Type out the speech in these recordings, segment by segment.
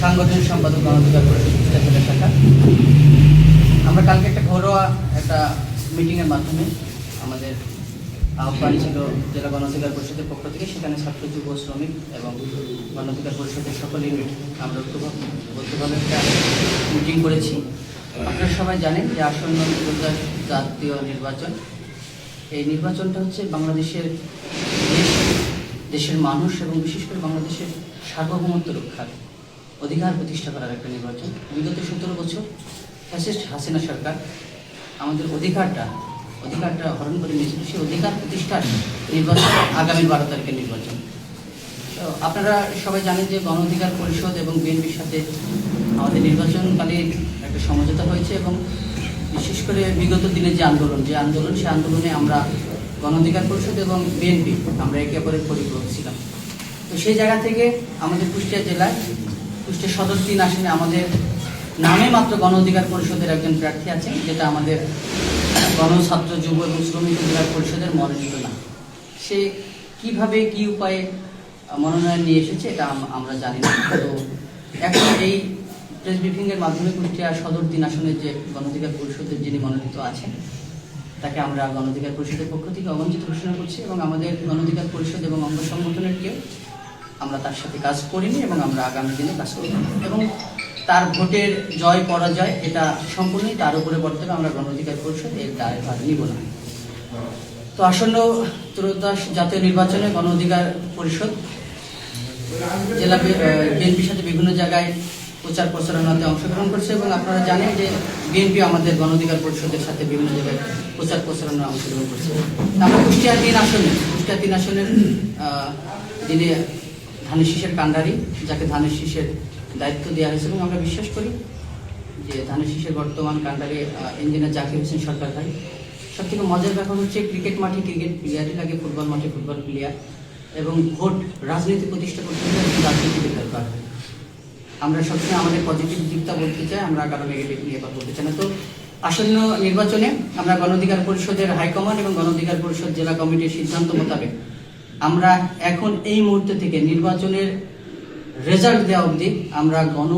সাংগঠনিক সম্পাদক গণঅধিকার পরিষদ কুষ্টিয়া জেলা শাখা। আমরা কালকে একটা ঘরোয়া একটা মিটিংয়ের মাধ্যমে আমাদের আহ্বান ছিল জেলা গণঅধিকার পরিষদের পক্ষ থেকে, সেখানে ছাত্র যুব শ্রমিক এবং গণঅধিকার পরিষদের সকল ইউনিট আমরা ঐক্যভাবে একটা মিটিং করেছি। আপনারা সবাই জানেন যে আসন্ন জাতীয় নির্বাচন, এই নির্বাচনটা হচ্ছে বাংলাদেশের দেশের মানুষ এবং বিশেষ করে বাংলাদেশের সার্বভৌমত্ব রক্ষার অধিকার প্রতিষ্ঠা করার একটা নির্বাচন। বিগত 17 বছর ফ্যাসিস্ট হাসিনা সরকার আমাদের অধিকারটা হরণ করে নিয়েছিল। সেই অধিকার প্রতিষ্ঠার নির্বাচন আগামী 12 তারিখের নির্বাচন। তো আপনারা সবাই জানেন যে গণ অধিকার পরিষদ এবং বিএনপির সাথে আমাদের নির্বাচনকালীন একটা সমঝোতা হয়েছে এবং বিশেষ করে বিগত দিনের যে আন্দোলন সেই আন্দোলনে আমরা গণ অধিকার পরিষদ এবং বিএনপি আমরা একে অপরের পরিপূরক ছিলাম। তো সেই জায়গা থেকে আমাদের কুষ্টিয়া জেলায় কুষ্টিয়া সদর 3 আসনে আমাদের নামে মাত্র গণ অধিকার পরিষদের একজন প্রার্থী আছেন, যেটা আমাদের ছাত্র যুব এবং শ্রমিক অধিকার পরিষদের মনোনীত না। সে কিভাবে কি উপায়ে মনোনয়ন নিয়ে এসেছে এটা আমরা জানি না। তো এখন এই প্রেস ব্রিফিংয়ের মাধ্যমে কুষ্টিয়া সদর 3 আসনের যে গণ অধিকার পরিষদের যিনি মনোনীত আছেন তাকে আমরা গণ অধিকার পরিষদের পক্ষ থেকে অবঞ্চিত ঘোষণা করছি এবং আমাদের গণ অধিকার পরিষদ এবং অঙ্গ সংগঠনের কেউ আমরা তার সাথে কাজ করিনি এবং আমরা আগামী দিনে কাজ করব এবং তার ভোটের জয় পরাজয় এটা সম্পূর্ণই তার উপরে বর্তমানে আমরা গণ অধিকার পরিষদ এর দায়ভার নিব না। তো আসন্ন ত্রয়োদশ জাতীয় নির্বাচনে গণ অধিকার পরিষদ জেলা বিএনপির সাথে বিভিন্ন জায়গায় প্রচার প্রচারণাতে অংশগ্রহণ করছে এবং আপনারা জানেন যে বিএনপি আমাদের গণ অধিকার পরিষদের সাথে বিভিন্ন জায়গায় প্রচার প্রচারণা অংশগ্রহণ করছে। আমরা কুষ্টিয়া 3 আসনের যিনি ধানের শীষের কান্ডারি, যাকে ধানের শীষের দায়িত্ব দেওয়া হয়েছে এবং আমরা বিশ্বাস করি যে ধানের শীষের বর্তমান কান্ডারি ইঞ্জিনিয়ার জাকির হোসেন সরকার ভাই। সব থেকে মজার ব্যাপার হচ্ছে ক্রিকেট মাঠে ক্রিকেট প্লেয়ারই লাগে, ফুটবল মাঠে ফুটবল প্লেয়ার, এবং ভোট রাজনীতি প্রতিষ্ঠা করতে হলে রাজনীতিবিদ দরকার হয়। আমরা সবসময় আমাদের পজিটিভ দিকটা বলতে চাই, আমরা কারো নেগেটিভ নিয়ে কথা বলতে চাই না। তো আসন্ন নির্বাচনে আমরা গণ অধিকার পরিষদের হাইকমান্ড এবং গণ অধিকার পরিষদ জেলা কমিটির সিদ্ধান্ত মোতাবেক আমরা এখন এই মুহূর্তে থেকে নির্বাচনের রেজাল্ট দেওয়া অবধি আমরা গণ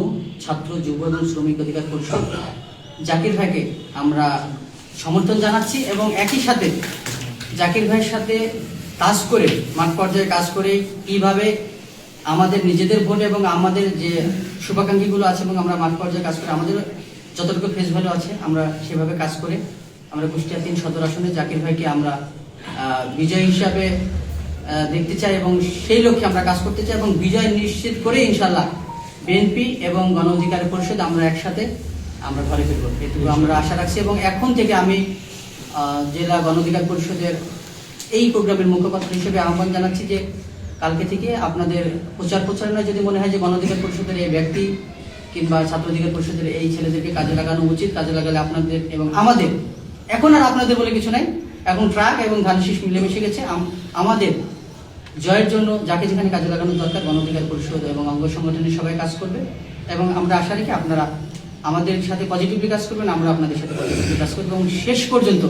ছাত্র যুব এবং শ্রমিক অধিকার পরিষদ জাকির ভাইকে আমরা সমর্থন জানাচ্ছি এবং একই সাথে জাকির ভাইয়ের সাথে কাজ করে মাঠ পর্যায়ে কাজ করে কিভাবে আমাদের নিজেদের ভোট এবং আমাদের যে শুভাকাঙ্ক্ষীগুলো আছে এবং আমরা মাঠ পর্যায়ে কাজ করে আমাদের যতটুকু ফেস ভ্যালু আছে আমরা সেভাবে কাজ করে আমরা কুষ্টিয়া 3 সদর আসনে জাকির ভাইকে আমরা বিজয় হিসাবে দেখতে চাই এবং সেই লক্ষ্যে আমরা কাজ করতে চাই এবং বিজয় নিশ্চিত করে ইনশাল্লাহ বিএনপি এবং গণ অধিকার পরিষদ আমরা একসাথে আমরা ঘরে ফিরব, এটুকু আমরা আশা রাখছি। এবং এখন থেকে আমি জেলা গণ অধিকার পরিষদের এই প্রোগ্রামের মুখপাত্র হিসেবে আহ্বান জানাচ্ছি যে কালকে থেকে আপনাদের প্রচার প্রচারণায় যদি মনে হয় যে গণ অধিকার পরিষদের এই ব্যক্তি কিংবা ছাত্র অধিকার পরিষদের এই ছেলেদেরকে কাজে লাগানো উচিত, কাজে লাগালে আপনাদের এবং আমাদের, এখন আর আপনাদের বলে কিছু নাই, এখন ট্রাক এবং ধানের শীষ মিলেমিশে গেছে। আমাদের জয়ের জন্য যাকে যেখানে কাজে লাগানো দরকার গণ অধিকার পরিষদ এবং অঙ্গ সংগঠনের সবাই কাজ করবে এবং আমরা আশা রাখি আপনারা আমাদের সাথে পজিটিভলি কাজ করবেন, আমরা আপনাদের সাথে পজিটিভলি কাজ করবো এবং শেষ পর্যন্ত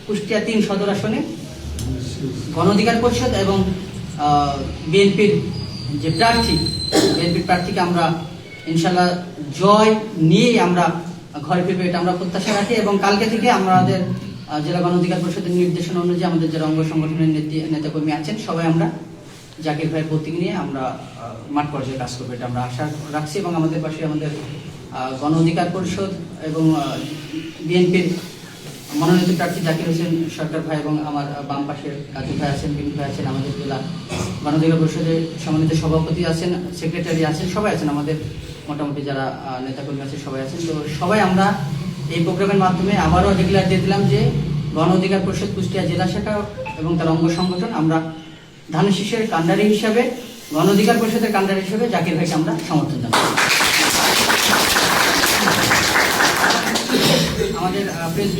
কুষ্টিয়া 3 সদর আসনে গণ অধিকার পরিষদ এবং বিএনপির যে বিএনপির প্রার্থীকে আমরা ইনশাল্লাহ জয় নিয়েই আমরা ঘরে ফিরবো, এটা আমরা প্রত্যাশা রাখি। এবং কালকে থেকে আমাদের জেলা গণ অধিকার পরিষদের নির্দেশনা অনুযায়ী আমাদের যারা অঙ্গ সংগঠনের নেতাকর্মী আছেন সবাই আমরা জাকির ভাইয়ের প্রতীক নিয়ে আমরা মাঠ পর্যায়ে কাজ করবো, এটা আমরা আশা রাখছি। এবং আমাদের পাশে আমাদের গণ অধিকার পরিষদ এবং বিএনপির মনোনীত প্রার্থী জাকির হোসেন সরকার ভাই এবং আমার বাম পাশে কাজী ভাই আছেন, বিন্দু ভাই আছেন, আমাদের জেলা গণ অধিকার পরিষদের সম্মানিত সভাপতি আছেন, সেক্রেটারি আছেন, সবাই আছেন, আমাদের মোটামুটি যারা নেতাকর্মী আছে সবাই আছেন। তো সবাই আমরা এই প্রোগ্রামের মাধ্যমে আবারও ডিক্লেয়ার দিয়ে দিলাম যে গণ অধিকার পরিষদ কুষ্টিয়া জেলা শাখা এবং তার অঙ্গ সংগঠন আমরা ধানের শীষের কান্ডারি হিসাবে, গণ অধিকার পরিষদের কান্ডারি হিসাবে জাকির ভাইকে আমরা সমর্থন জানাই। আমাদের প্রেস